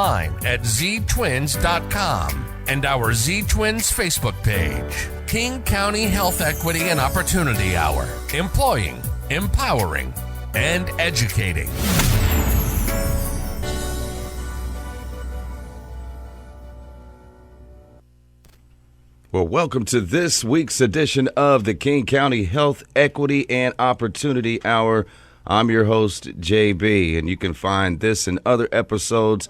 online at ztwins.com and our Z Twins Facebook page. King County Health Equity and Opportunity Hour. Employing, empowering, and educating. Well, welcome to this week's edition of the King County Health Equity and Opportunity Hour. I'm your host, JB, and you can find this and other episodes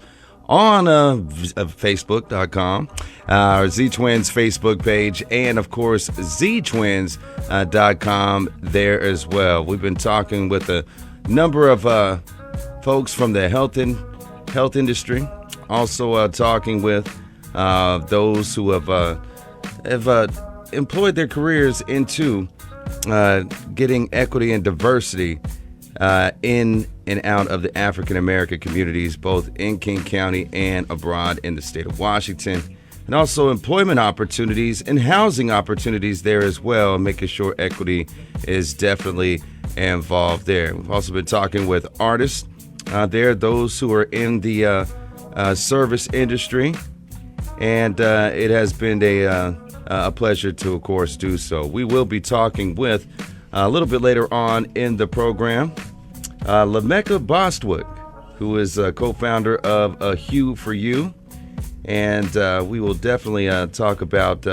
on Facebook.com, our Z Twins Facebook page, and of course, ztwins.com there as well. We've been talking with a number of folks from the health industry, also talking with those who have employed their careers into getting equity and diversity in and out of the African American communities, both in King County and abroad in the state of Washington, and also employment opportunities and housing opportunities there as well, making sure equity is definitely involved there. We've also been talking with artists there, those who are in the service industry, and it has been a pleasure to, of course, do so. We will be talking with, a little bit later on in the program, Lameka Bostwick, who is a co-founder of A Hue for You. And we will definitely talk about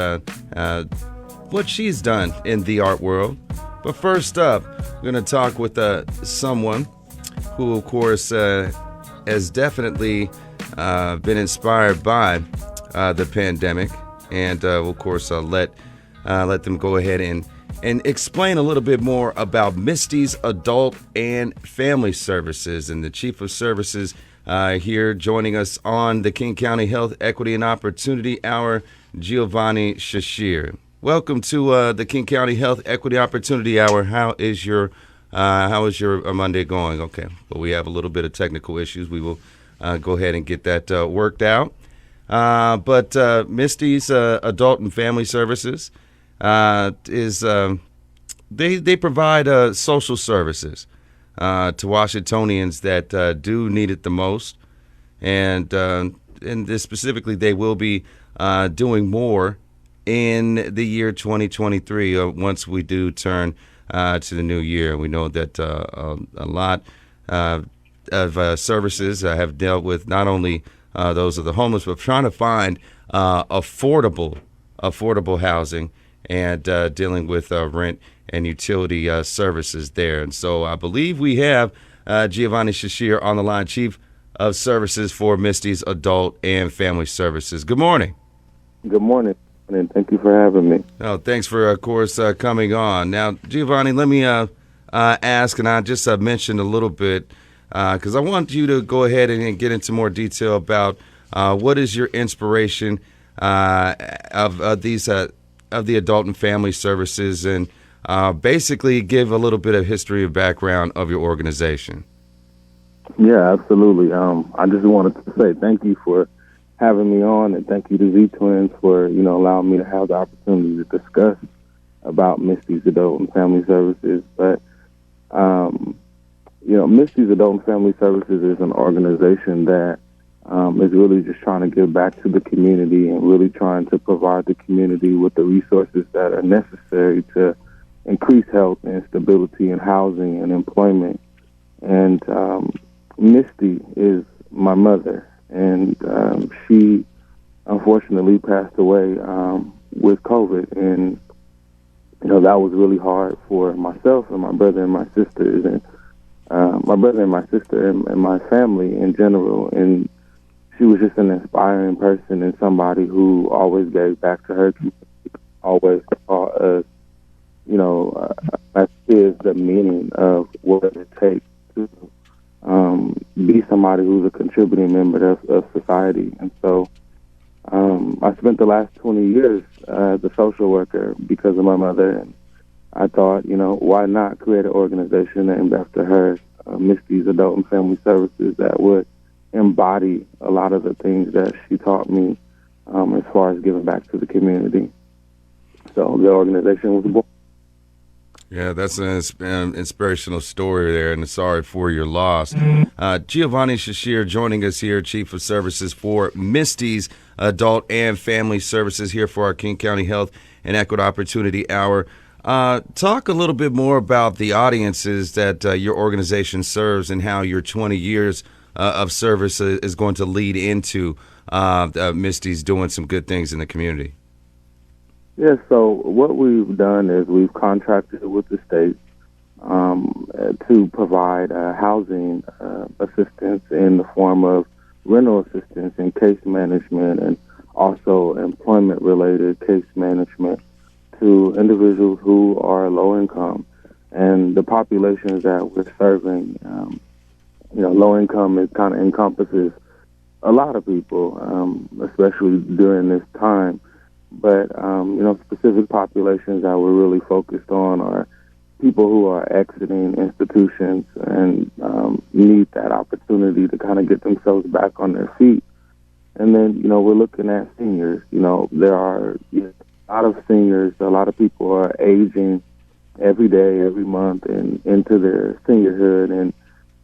what she's done in the art world. But first up, we're going to talk with someone who, of course, has definitely been inspired by the pandemic. And we'll, of course, let them go ahead and explain a little bit more about Mystis Adult and Family Services. And the Chief of Services here joining us on the King County Health Equity and Opportunity Hour, Giovanni Shashir. Welcome to the King County Health Equity Opportunity Hour. How is your Monday going? Okay, well, we have a little bit of technical issues. We will go ahead and get that worked out. But Mystis Adult and Family Services is they provide social services to Washingtonians that do need it the most, and this specifically, they will be doing more in the year 2023 once we do turn to the new year. We know that a lot of services have dealt with not only those of the homeless, but trying to find affordable housing and dealing with rent and utility services there. And so I believe we have Giovanni Shashir on the line, Chief of Services for Mystis Adult and Family Services. Good morning. Good morning, and thank you for having me. Oh, thanks for, of course, coming on. Now, Giovanni, let me ask, and I just mentioned a little bit, because I want you to go ahead and get into more detail about what is your inspiration of the adult and family services, and basically give a little bit of history and background of your organization. Yeah, absolutely. I just wanted to say thank you for having me on, and thank you to Z Twins for allowing me to have the opportunity to discuss about Mystis Adult and Family Services. But Mystis Adult and Family Services is an organization that is really just trying to give back to the community and really trying to provide the community with the resources that are necessary to increase health and stability in housing and employment. And Misty is my mother, and she unfortunately passed away with COVID. And, that was really hard for myself and my brother and my sisters, and my brother and my sister and my family in general. And she was just an inspiring person and somebody who always gave back to her community, always taught us, as kids, the meaning of what it takes to be somebody who's a contributing member of society. And so I spent the last 20 years as a social worker because of my mother, and I thought, why not create an organization named after her, Mystis Adult and Family Services, that would embody a lot of the things that she taught me as far as giving back to the community. So the organization was born. Yeah, that's an inspirational story there, and sorry for your loss. Giovanni Shashir joining us here, Chief of Services for Mystis Adult and Family Services here for our King County Health and Equity Opportunity Hour. Talk a little bit more about the audiences that your organization serves and how your 20 years of service is going to lead into Mystis doing some good things in the community. Yeah, so what we've done is we've contracted with the state to provide housing assistance in the form of rental assistance and case management, and also employment-related case management to individuals who are low income. And the populations that we're serving, low income, it kind of encompasses a lot of people, especially during this time. But, specific populations that we're really focused on are people who are exiting institutions and need that opportunity to kind of get themselves back on their feet. And then, we're looking at seniors. There are a lot of seniors, a lot of people are aging every day, every month, and into their seniorhood, and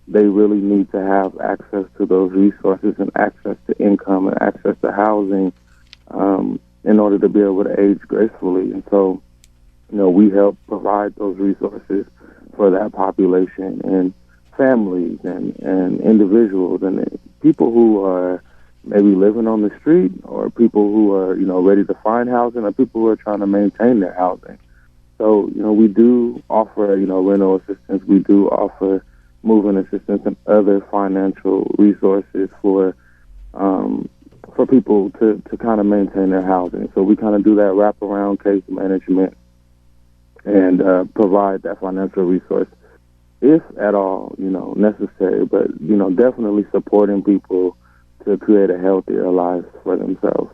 they really need to have access to those resources and access to income and access to housing in order to be able to age gracefully. And so, we help provide those resources for that population and families and individuals and people who are maybe living on the street, or people who are, ready to find housing, or people who are trying to maintain their housing. So, we do offer, rental assistance. We do offer moving assistance and other financial resources for people to kind of maintain their housing. So we kind of do that wraparound case management and provide that financial resource, if at all, necessary. But, definitely supporting people to create a healthier life for themselves.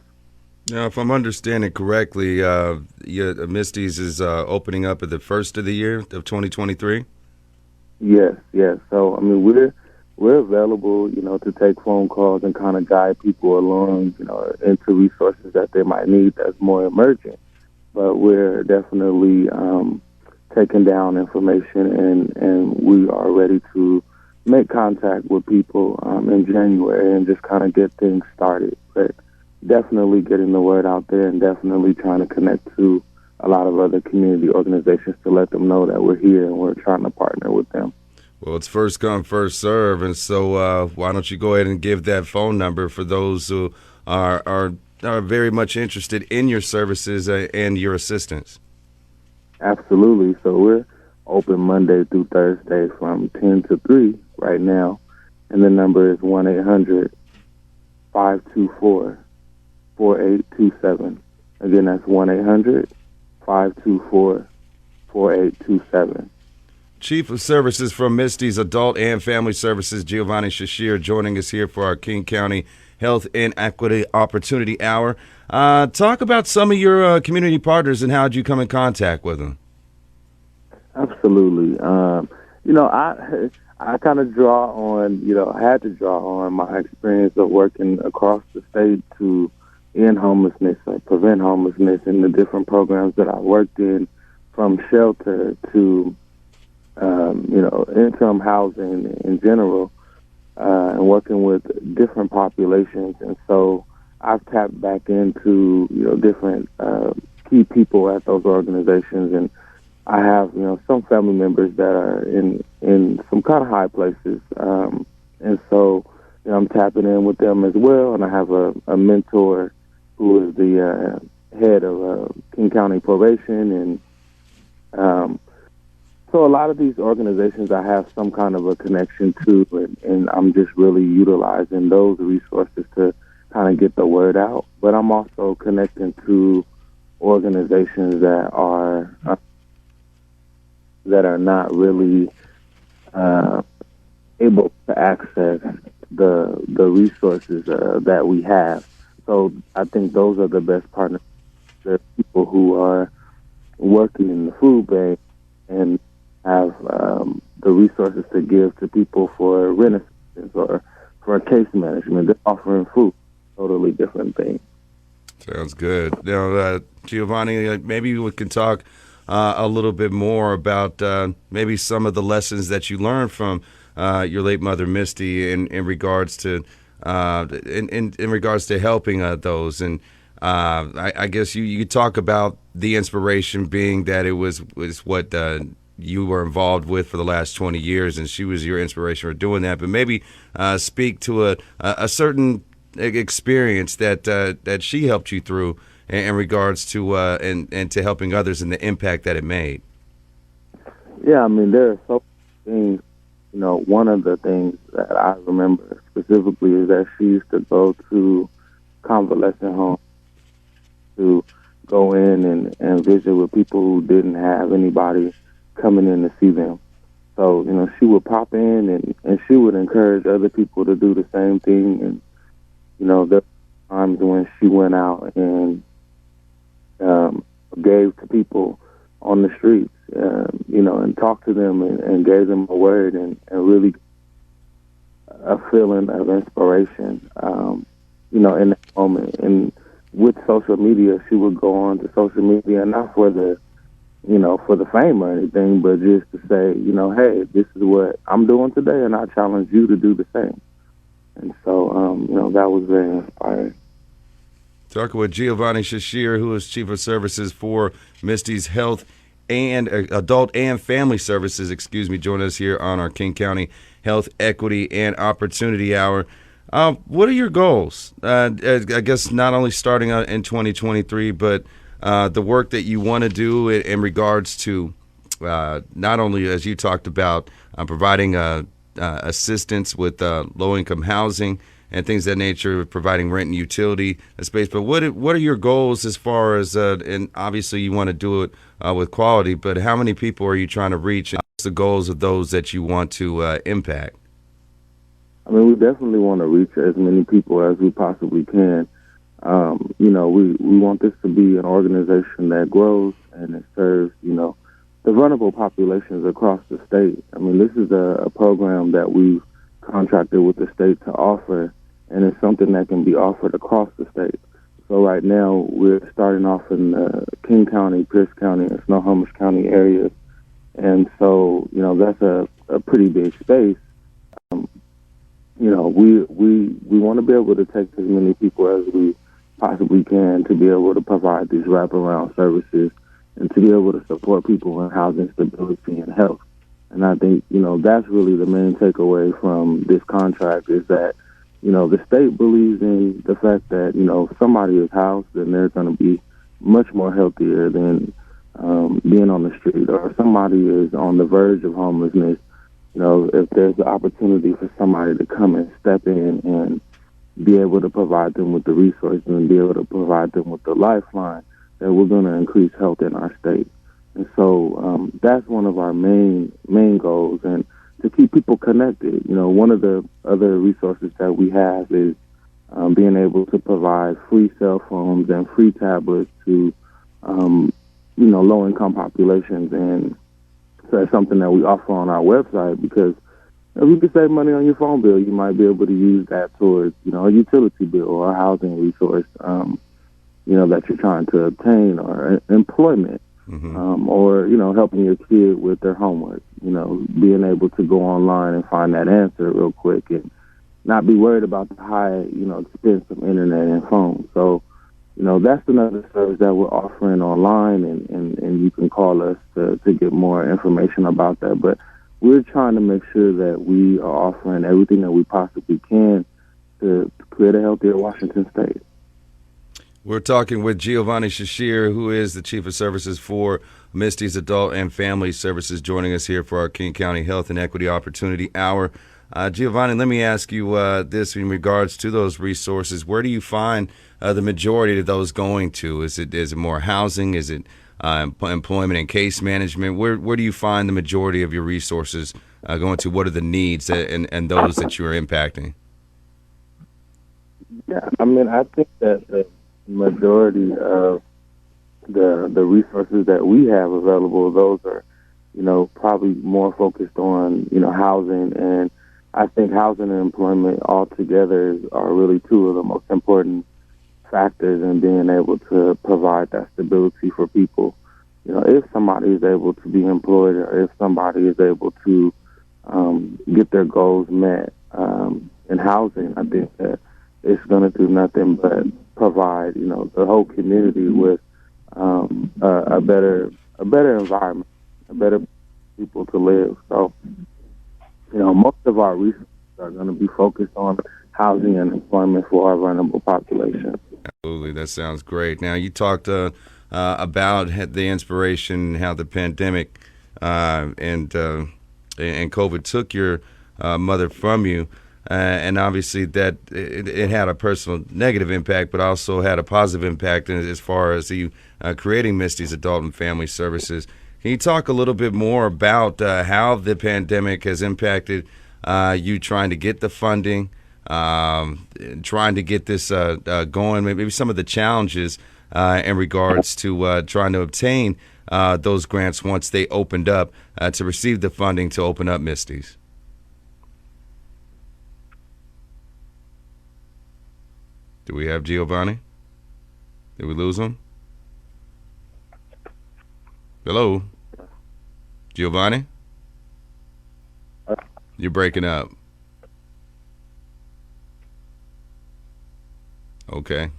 Now, if I'm understanding correctly, Mystis is opening up at the first of the year of 2023? Yes. So, we're available, to take phone calls and kind of guide people along, into resources that they might need that's more emergent. But we're definitely taking down information, and we are ready to make contact with people in January and just kind of get things started. But definitely getting the word out there, and definitely trying to connect to a lot of other community organizations to let them know that we're here and we're trying to partner with them. Well, it's first come, first serve, and so why don't you go ahead and give that phone number for those who are very much interested in your services and your assistance? Absolutely. So we're open Monday through Thursday from 10 to 3 right now, and the number is 1-800-524-4827. Again, that's 1-800-524-4827. Chief of Services from Mystis Adult and Family Services, Giovanni Shashir, joining us here for our King County Health and Equity Opportunity Hour. Talk about some of your community partners and how did you come in contact with them? Absolutely. I kind of draw on, I had to draw on my experience of working across the state to end homelessness or prevent homelessness, and the different programs that I worked in, from shelter to income housing in general, and working with different populations. And so I've tapped back into, different key people at those organizations. And I have, some family members that are in some kind of high places. And so, I'm tapping in with them as well. And I have a mentor who is the head of King County Probation. And so a lot of these organizations I have some kind of a connection to, and I'm just really utilizing those resources to kind of get the word out. But I'm also connecting to organizations that are not really able to access the resources that we have. So I think those are the best partners. The people who are working in the food bank and have the resources to give to people for rent assistance or for case management. They're offering food, totally different thing. Sounds good. Now, Giovanni, maybe we can talk a little bit more about maybe some of the lessons that you learned from your late mother, Misty, in regards to in regards to helping those. And I guess you talk about the inspiration being that it was what you were involved with for the last 20 years, and she was your inspiration for doing that. But maybe speak to a certain experience that she helped you through in regards to and to helping others and the impact that it made. Yeah, I mean, there are so many things. One of the things that I remember specifically is that she used to go to convalescent homes to go in and visit with people who didn't have anybody coming in to see them. So, she would pop in and she would encourage other people to do the same thing. And, there were times when she went out and gave to people on the streets, and talked to them and gave them a word and really a feeling of inspiration, in that moment. And with social media, she would go on to social media, not for the fame or anything, but just to say, hey, this is what I'm doing today, and I challenge you to do the same. And so, that was very inspiring. Talking with Giovanni Shashir, who is Chief of Services for Misty's Health and Adult and Family Services, join us here on our King County Health Equity and Opportunity Hour. What are your goals? I guess not only starting out in 2023, but the work that you want to do in regards to not only, as you talked about, providing assistance with low-income housing and things of that nature, providing rent and utility space. But what are your goals as far as, and obviously you want to do it with quality, but how many people are you trying to reach? And what's the goals of those that you want to impact? I mean, we definitely want to reach as many people as we possibly can. We want this to be an organization that grows and it serves, the vulnerable populations across the state. I mean, this is a program that we've contracted with the state to offer, and it's something that can be offered across the state. So right now, we're starting off in the King County, Pierce County, and Snohomish County areas. And so, that's a pretty big space. We want to be able to take as many people as we possibly can to be able to provide these wraparound services and to be able to support people in housing stability and health. And I think, that's really the main takeaway from this contract is that, the state believes in the fact that, if somebody is housed, then they're going to be much more healthier than being on the street, or if somebody is on the verge of homelessness. If there's the opportunity for somebody to come and step in and be able to provide them with the resources and be able to provide them with the lifeline, then we're going to increase health in our state. And so that's one of our main goals, and to keep people connected. One of the other resources that we have is being able to provide free cell phones and free tablets to, low-income populations. And so that's something that we offer on our website, because if you can save money on your phone bill, you might be able to use that towards, a utility bill or a housing resource, that you're trying to obtain, or employment. Or, helping your kid with their homework, being able to go online and find that answer real quick and not be worried about the high, expense of internet and phone. So, that's another service that we're offering online, and you can call us to get more information about that. But we're trying to make sure that we are offering everything that we possibly can to create a healthier Washington state. We're talking with Giovanni Shashir, who is the Chief of Services for Misty's Adult and Family Services, joining us here for our King County Health and Equity Opportunity Hour. Giovanni, let me ask you this in regards to those resources. Where do you find the majority of those going to? Is it more housing? Is it employment and case management? Where do you find the majority of your resources going to? What are the needs and those that you are impacting? Yeah, I mean, I think that the majority of the resources that we have available, those are, probably more focused on, housing. And I think housing and employment altogether are really two of the most important factors in being able to provide that stability for people. if somebody is able to be employed or if somebody is able to get their goals met in housing, I think that it's going to do nothing but provide, the whole community with a better environment, a better people to live. So, most of our resources are going to be focused on housing and employment for our vulnerable population. Absolutely, that sounds great. Now, you talked about the inspiration, how the pandemic and COVID took your mother from you, and obviously that it had a personal negative impact, but also had a positive impact as far as you creating Mystis Adult and Family Services. Can you talk a little bit more about how the pandemic has impacted you trying to get the funding, trying to get this going, maybe some of the challenges in regards to trying to obtain those grants once they opened up to receive the funding to open up Mystis? Do we have Giovanni? Did we lose him? Hello? Giovanni? You're breaking up. Okay.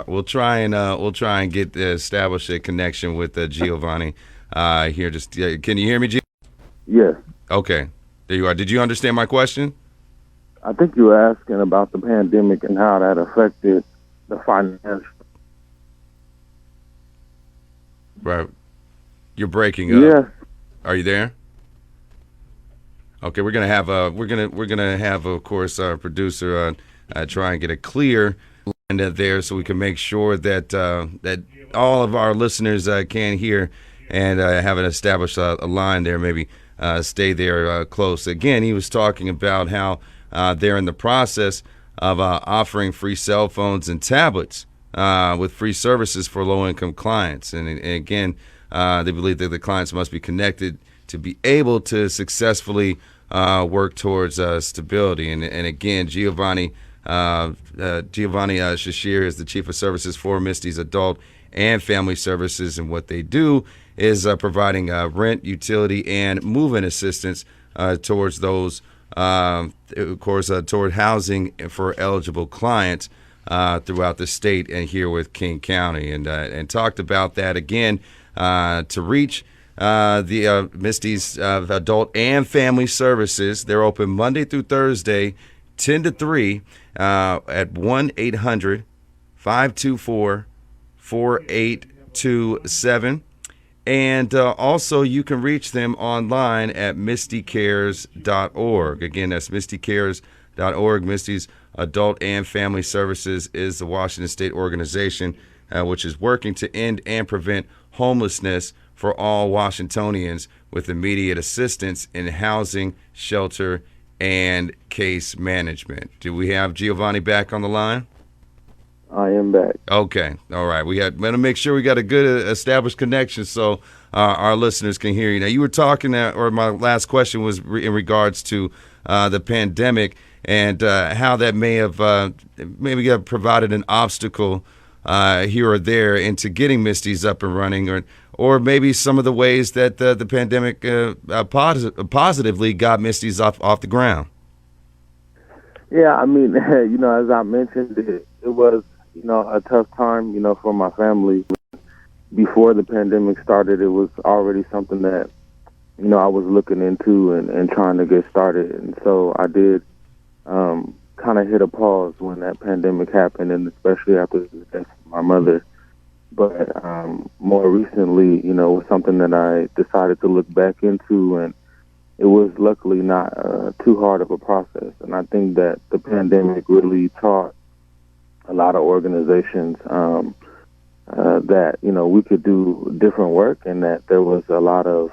We'll try and get establish a connection with Giovanni here. Just can you hear me, Yes. Okay. There you are. Did you understand my question? I think you were asking about the pandemic and how that affected the financial. Right. You're breaking up. Yes. Are you there? Okay, we're gonna have of course our producer try and get a clear line there so we can make sure that that all of our listeners can hear and have an established a line there. Maybe stay there close. Again, he was talking about how they're in the process of offering free cell phones and tablets with free services for low-income clients. And again, they believe that the clients must be connected to be able to successfully work towards stability. And again, Giovanni Shashir is the Chief of Services for Mystis Adult and Family Services, and what they do is providing rent, utility, and move-in assistance towards those, of course, toward housing for eligible clients throughout the state and here with King County, and talked about that again to reach the Mystis Adult and Family Services. They're open Monday through Thursday, 10 to 3 at 1-800-524-4827. And also you can reach them online at mistycares.org. Again, that's mistycares.org. Mystis Adult and Family Services is the Washington State organization which is working to end and prevent homelessness for all Washingtonians with immediate assistance in housing, shelter, and case management. Do we have Giovanni back on the line? I am back. Okay. All right. We want to make sure we got a good established connection so our listeners can hear you. Now, you were talking, or my last question was in regards to the pandemic and how that may have maybe provided an obstacle here or there into getting Mystis up and running, or maybe some of the ways that the pandemic positively got Mystis off the ground. Yeah, I mean, as I mentioned, it was, a tough time, for my family. Before the pandemic started, it was already something that, I was looking into and trying to get started. And so I did kind of hit a pause when that pandemic happened, and especially after the death of my mother. But more recently, it was something that I decided to look back into, and it was luckily not too hard of a process. And I think that the pandemic really taught a lot of organizations that, we could do different work, and that there was a lot of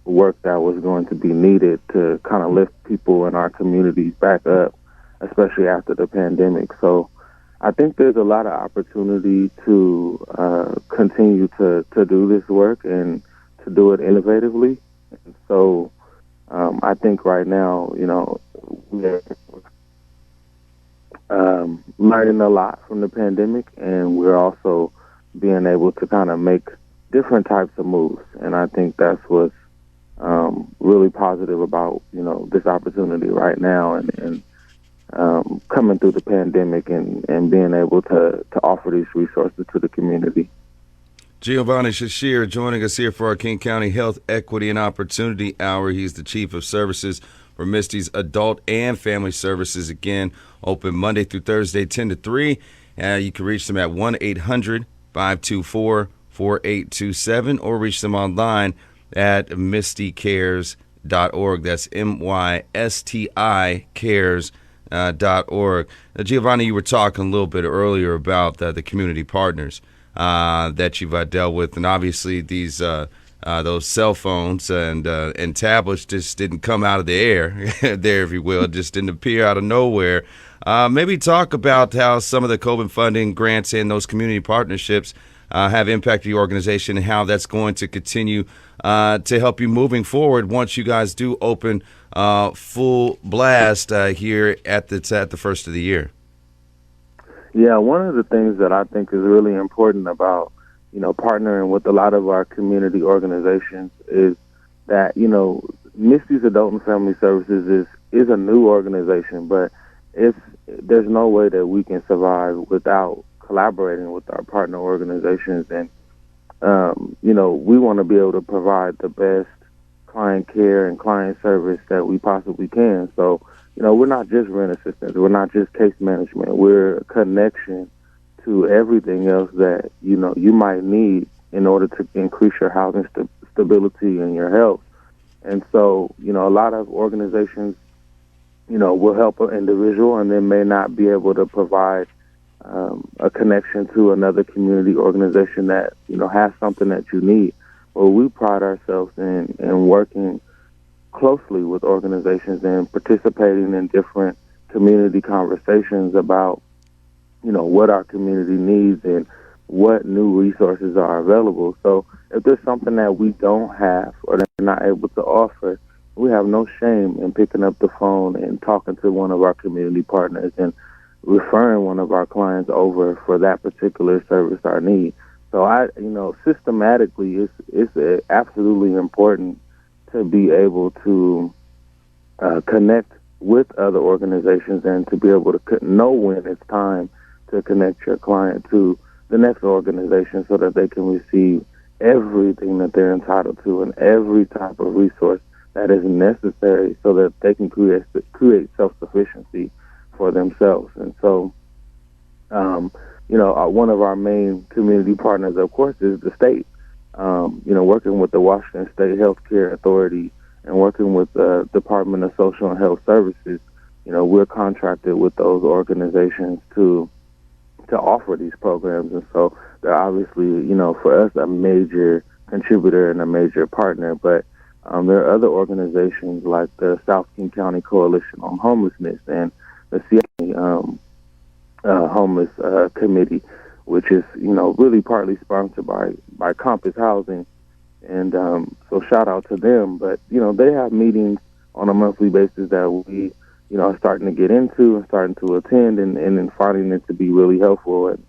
work that was going to be needed to kind of lift people in our communities back up, especially after the pandemic. So I think there's a lot of opportunity to continue to do this work and to do it innovatively. And so I think right now, we're learning a lot from the pandemic, and we're also being able to kind of make different types of moves. And I think that's what's really positive about, this opportunity right now and coming through the pandemic and being able to offer these resources to the community. Giovanni Shashir joining us here for our King County Health Equity and Opportunity Hour. He's the Chief of Services for Mystis Adult and Family Services. Again, open Monday through Thursday, 10 to 3. You can reach them at 1-800-524-4827 or reach them online at mysticares.org. That's MYSTI cares.org. Giovanni, you were talking a little bit earlier about the community partners that you've dealt with, and obviously these those cell phones and tablets just didn't come out of the air, there, if you will, just didn't appear out of nowhere. Maybe talk about how some of the COVID funding grants and those community partnerships have impacted your organization and how that's going to continue to help you moving forward once you guys do open full blast here at the first of the year. Yeah, one of the things that I think is really important about, partnering with a lot of our community organizations is that, Mystis Adult and Family Services is a new organization, but there's no way that we can survive without collaborating with our partner organizations. And, we want to be able to provide the best client care and client service that we possibly can. So, we're not just rent assistants. We're not just case management. We're a connection to everything else that, you might need in order to increase your housing stability and your health. And so, a lot of organizations, will help an individual and then may not be able to provide a connection to another community organization that, has something that you need. Well, we pride ourselves in working closely with organizations and participating in different community conversations about, what our community needs and what new resources are available. So if there's something that we don't have or that we're not able to offer, we have no shame in picking up the phone and talking to one of our community partners and referring one of our clients over for that particular service or need. So systematically, it's absolutely important to be able to connect with other organizations and to be able to know when it's time to connect your client to the next organization so that they can receive everything that they're entitled to and every type of resource that is necessary so that they can create self-sufficiency for themselves. And so, one of our main community partners, of course, is the state. Working with the Washington State Healthcare Authority and working with the Department of Social and Health Services, we're contracted with those organizations to offer these programs. And so they're obviously, for us, a major contributor and a major partner. But there are other organizations like the South King County Coalition on Homelessness and the Seattle Homeless Committee, which is, really partly sponsored by Compass Housing. And so shout out to them. But, they have meetings on a monthly basis that we, are starting to get into and starting to attend and finding it to be really helpful. And,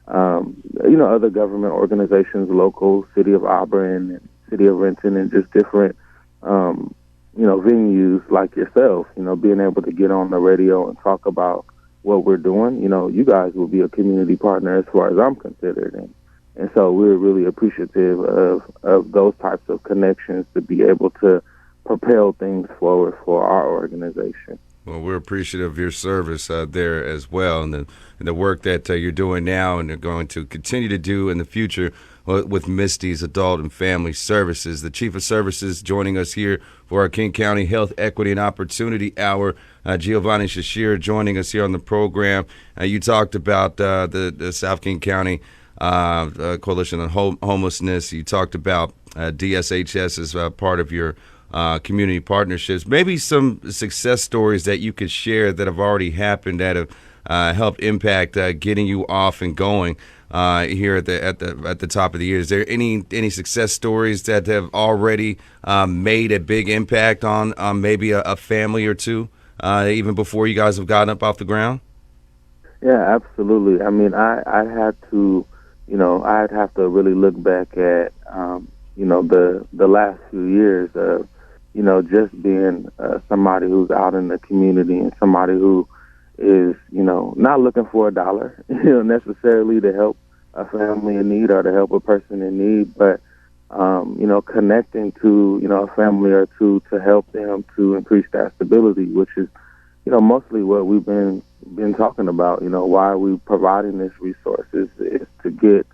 other government organizations, local, City of Auburn and City of Renton, and just different, venues like yourself, being able to get on the radio and talk about what we're doing. You guys will be a community partner as far as I'm considered. And so we're really appreciative of those types of connections to be able to propel things forward for our organization. Well, we're appreciative of your service there as well, and the work that you're doing now and are going to continue to do in the future with Mystis Adult and Family Services. The Chief of Services joining us here for our King County Health Equity and Opportunity Hour, Giovanni Shashir, joining us here on the program. You talked about the South King County Coalition on Homelessness. You talked about DSHS as part of your community partnerships. Maybe some success stories that you could share that have already happened that have helped impact getting you off and going here at the top of the year. Is there any success stories that have already made a big impact on maybe a family or two even before you guys have gotten up off the ground? Yeah, absolutely. I mean, I had to, I'd have to really look back at, the last few years of, just being somebody who's out in the community and somebody who is, not looking for a dollar, necessarily to help a family in need or to help a person in need, but, connecting to, a family or two to help them to increase that stability, which is, mostly what we've been talking about. Why are we providing this resource is to get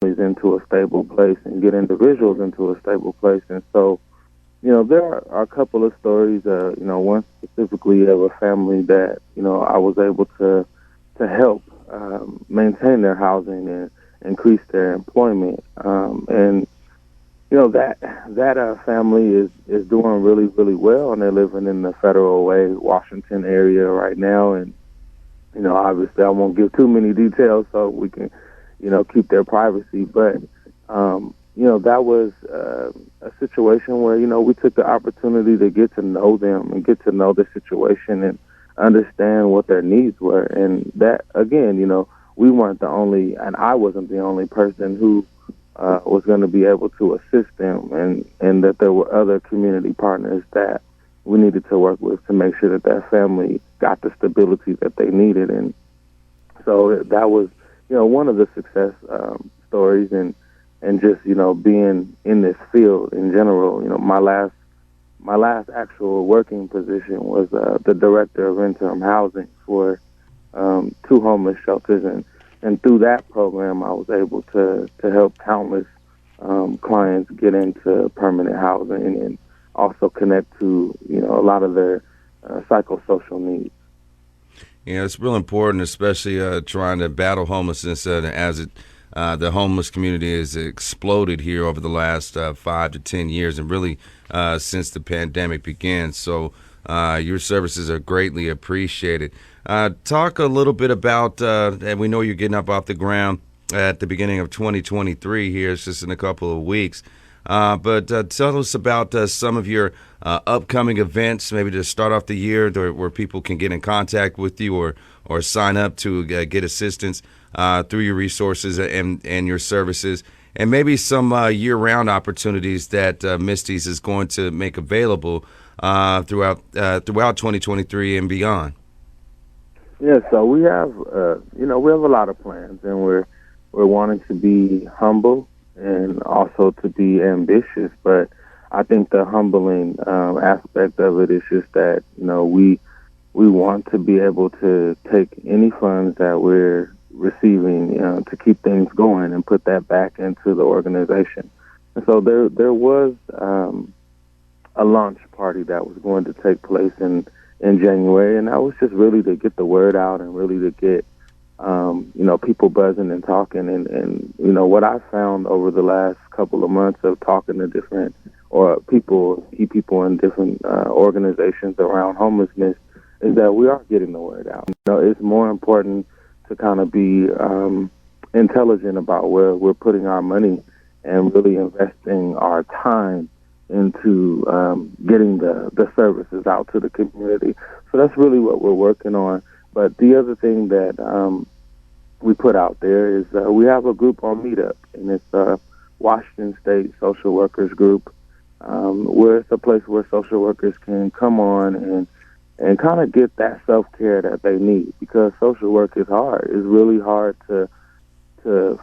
families into a stable place and get individuals into a stable place. And so, there are a couple of stories, one specifically of a family that, I was able to help maintain their housing and increase their employment. And that family is doing really, really well, and they're living in the Federal Way, Washington area right now. And, obviously I won't give too many details so we can, keep their privacy. But, that was a situation where, we took the opportunity to get to know them and get to know the situation and understand what their needs were. And that, again, we weren't the only, and I wasn't the only person who was going to be able to assist them, and that there were other community partners that we needed to work with to make sure that that family got the stability that they needed. And so that was, one of the success stories, and just, being in this field in general. My last actual working position was the director of interim housing for 2 homeless shelters, and through that program, I was able to help countless clients get into permanent housing and also connect to, a lot of their psychosocial needs. Yeah, it's real important, especially trying to battle homelessness as the homeless community has exploded here over the last 5 to 10 years, and really since the pandemic began. So your services are greatly appreciated. Talk a little bit about, and we know you're getting up off the ground at the beginning of 2023 here. It's just in a couple of weeks. But tell us about some of your upcoming events, maybe to start off the year, where people can get in contact with you or sign up to get assistance through your resources and your services, and maybe some year-round opportunities that Mystis is going to make available throughout 2023 and beyond. Yeah, so we have we have a lot of plans, and we're wanting to be humble and also to be ambitious. But I think the humbling aspect of it is just that we want to be able to take any funds that we're receiving to keep things going and put that back into the organization. And so there was a launch party that was going to take place in January, and that was just really to get the word out and really to get people buzzing and talking. And what I found over the last couple of months of talking to different key people in different organizations around homelessness is that we are getting the word out. It's more important to kind of be intelligent about where we're putting our money and really investing our time into getting the services out to the community. So that's really what we're working on. But the other thing that we put out there is we have a group on Meetup, and it's a Washington State Social Workers Group, where it's a place where social workers can come on and kind of get that self-care that they need, because social work is hard. It's really hard to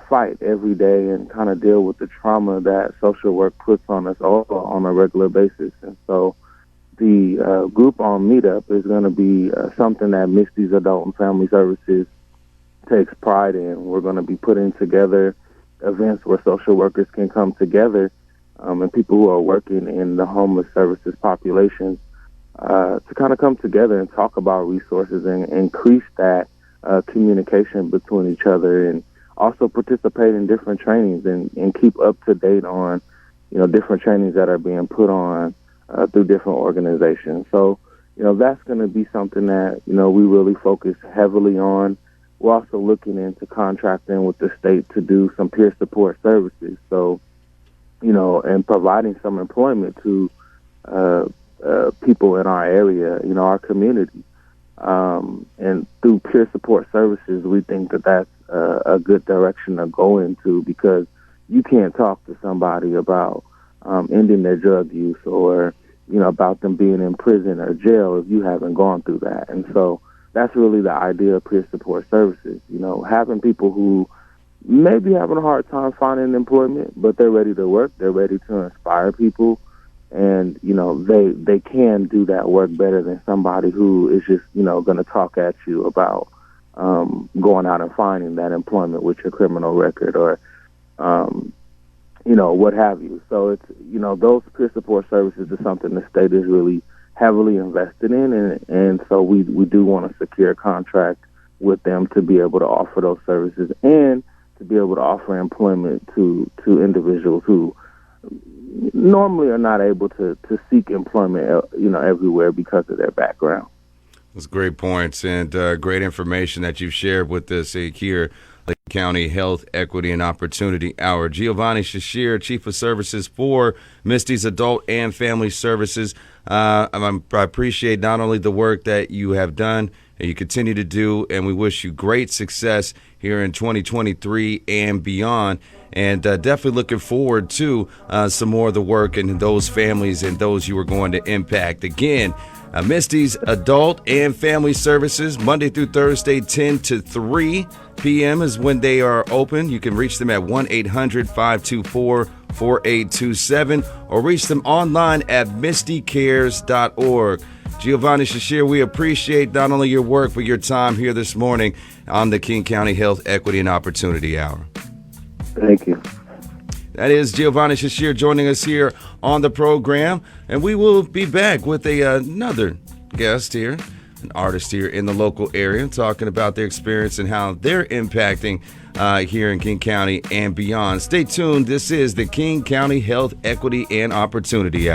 fight every day and kind of deal with the trauma that social work puts on us all on a regular basis. And so the group on Meetup is going to be something that Mystis Adult and Family Services takes pride in. We're going to be putting together events where social workers can come together and people who are working in the homeless services populations to kind of come together and talk about resources and increase that communication between each other, and also participate in different trainings and keep up to date on, different trainings that are being put on through different organizations. So, that's going to be something that, we really focus heavily on. We're also looking into contracting with the state to do some peer support services. So, and providing some employment to people in our area, our community. And through peer support services, we think that that's a good direction to go into, because you can't talk to somebody about ending their drug use or, about them being in prison or jail if you haven't gone through that. And so that's really the idea of peer support services, having people who may be having a hard time finding employment, but they're ready to work, they're ready to inspire people, and, they can do that work better than somebody who is just, going to talk at you about going out and finding that employment with your criminal record or, what have you. So it's, those peer support services is something the state is really heavily invested in, and so we do want to secure a contract with them to be able to offer those services and to be able to offer employment to individuals who normally are not able to seek employment, everywhere because of their background. That's great points and great information that you've shared with us here. County Health Equity and Opportunity Hour. Giovanni Shashir, Chief of Services for Mystis Adult and Family Services. I appreciate not only the work that you have done and you continue to do, and we wish you great success here in 2023 and beyond. And definitely looking forward to some more of the work and those families and those you are going to impact. Again, Mystis Adult and Family Services, Monday through Thursday, 10 to 3 p.m. is when they are open. You can reach them at 1-800-524-4827 or reach them online at mistycares.org. Giovanni Shashir, we appreciate not only your work, but your time here this morning on the King County Health Equity and Opportunity Hour. Thank you. That is Giovanni Shashir joining us here on the program, and we will be back with another guest here, an artist here in the local area, talking about their experience and how they're impacting here in King County and beyond. Stay tuned. This is the King County Health Equity and Opportunity Hour.